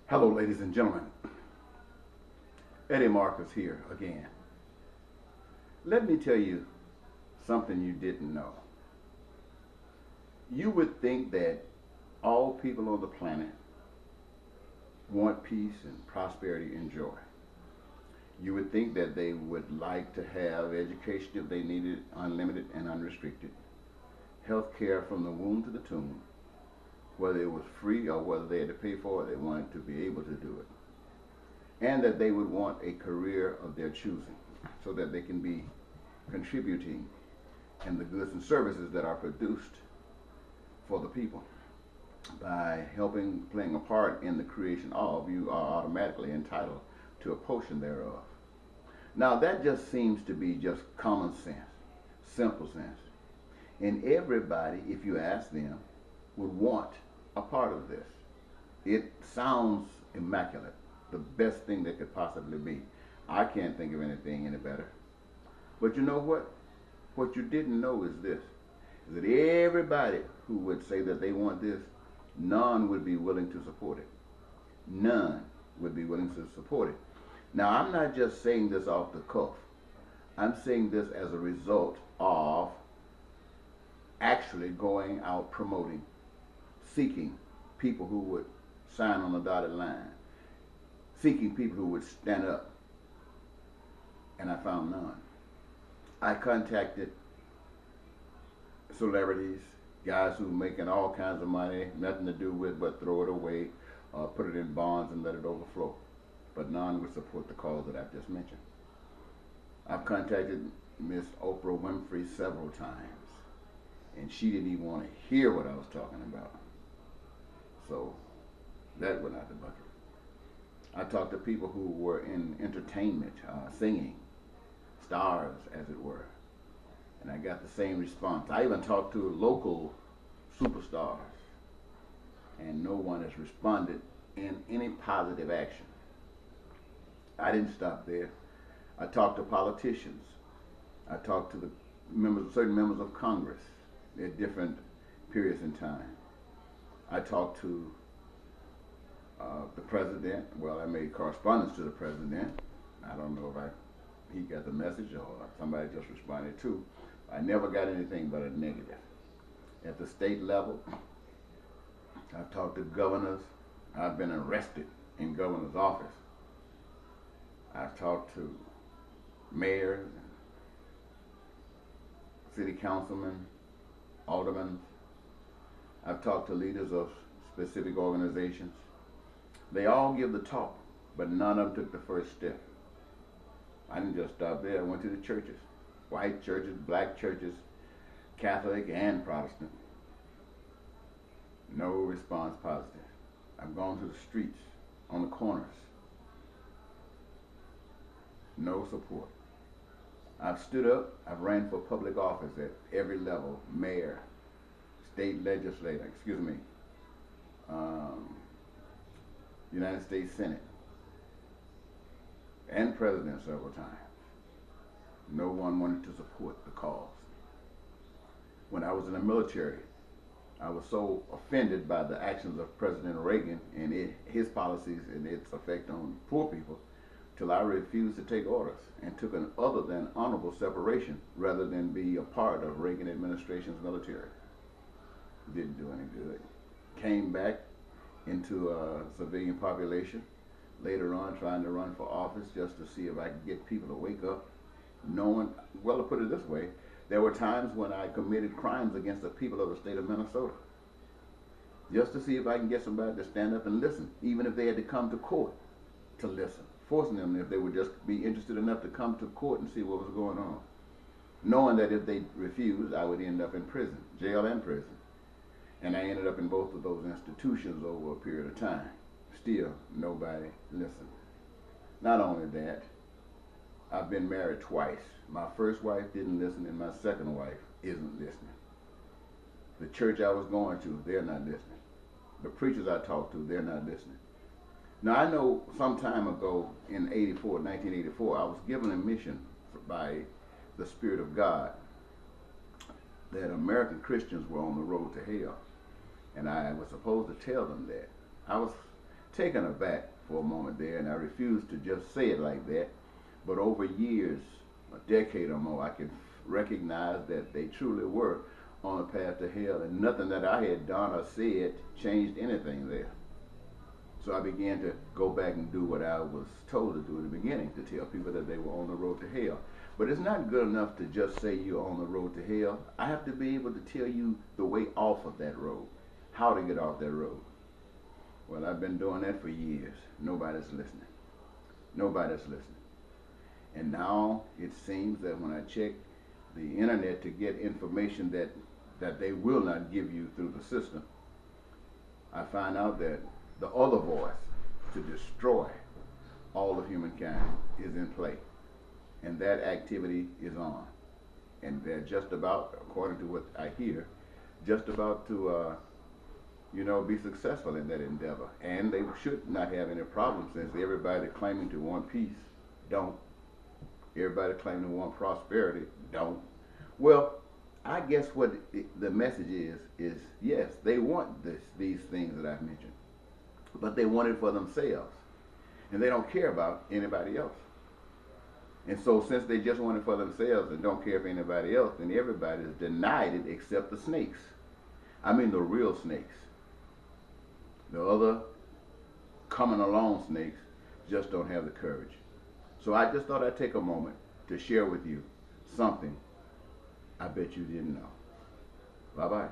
Hello, ladies and gentlemen. Eddie Marcus here again. Let me tell you something you didn't know. You would think that all people on the planet want peace and prosperity and joy. You would think that they would like to have education if they needed unlimited and unrestricted, health care from the womb to the tomb, whether it was free or whether they had to pay for it, they wanted to be able to do it. And that they would want a career of their choosing so that they can be contributing in the goods and services that are produced for the people. By helping, playing a part in the creation of, you are automatically entitled to a portion thereof. Now that just seems to be just common sense, simple sense. And everybody, if you ask them, would want a part of this. It sounds immaculate, the best thing that could possibly be. I can't think of anything any better. But you know what? What you didn't know is this, is that everybody who would say that they want this, none would be willing to support it. None would be willing to support it. Now, I'm not just saying this off the cuff. I'm saying this as a result of actually going out promoting, seeking people who would sign on the dotted line, seeking people who would stand up, and I found none. I contacted celebrities, guys who making all kinds of money, nothing to do with but throw it away, put it in bonds and let it overflow. But none would support the cause that I've just mentioned. I've contacted Miss Oprah Winfrey several times, and she didn't even want to hear what I was talking about. So that went out the bucket. I talked to people who were in entertainment, singing, stars as it were, and I got the same response. I even talked to local superstars, and no one has responded in any positive action. I didn't stop there. I talked to politicians. I talked to the members, certain members of Congress at different periods in time. I talked to the president. Well, I made correspondence to the president. I don't know if he got the message or somebody just responded to. I never got anything but a negative. At the state level, I've talked to governors. I've been arrested in governor's office. I've talked to mayors, city councilmen, aldermen. I've talked to leaders of specific organizations. They all give the talk, but none of them took the first step. I didn't just stop there. I went to the churches, white churches, black churches, Catholic and Protestant. No response positive. I've gone to the streets, on the corners. No support. I've stood up, I've ran for public office at every level, mayor, state legislator, United States Senate, and president several times. No one wanted to support the cause. When I was in the military, I was so offended by the actions of President Reagan and his policies and its effect on poor people, till I refused to take orders and took an other than honorable separation rather than be a part of Reagan administration's military. Didn't do any good. Came back into a civilian population, later on trying to run for office just to see if I could get people to wake up. Knowing, well, to put it this way, there were times when I committed crimes against the people of the state of Minnesota, just to see if I can get somebody to stand up and listen, even if they had to come to court to listen, forcing them if they would just be interested enough to come to court and see what was going on, knowing that if they refused, I would end up in prison, jail and prison. And I ended up in both of those institutions over a period of time. Still, nobody listened. Not only that, I've been married twice. My first wife didn't listen, and my second wife isn't listening. The church I was going to, they're not listening. The preachers I talked to, they're not listening. Now, I know some time ago in 1984, I was given a mission by the Spirit of God that American Christians were on the road to hell. And I was supposed to tell them that. I was taken aback for a moment there, and I refused to just say it like that. But over years, a decade or more, I can recognize that they truly were on the path to hell, and nothing that I had done or said changed anything there. So I began to go back and do what I was told to do in the beginning, to tell people that they were on the road to hell. But it's not good enough to just say you're on the road to hell. I have to be able to tell you the way off of that road, how to get off that road. Well, I've been doing that for years. Nobody's listening. Nobody's listening. And now it seems that when I check the internet to get information that they will not give you through the system, I find out that the other voice to destroy all of humankind is in play. And that activity is on. And they're just about, according to what I hear, just about to be successful in that endeavor. And they should not have any problem, since everybody claiming to want peace don't. Everybody claiming to want prosperity don't. Well, I guess what the message is yes, they want these things that I've mentioned, but they want it for themselves, and they don't care about anybody else. And so since they just want it for themselves and don't care for anybody else, then everybody is denied it except the snakes. I mean the real snakes. The other coming along snakes just don't have the courage. So I just thought I'd take a moment to share with you something I bet you didn't know. Bye-bye.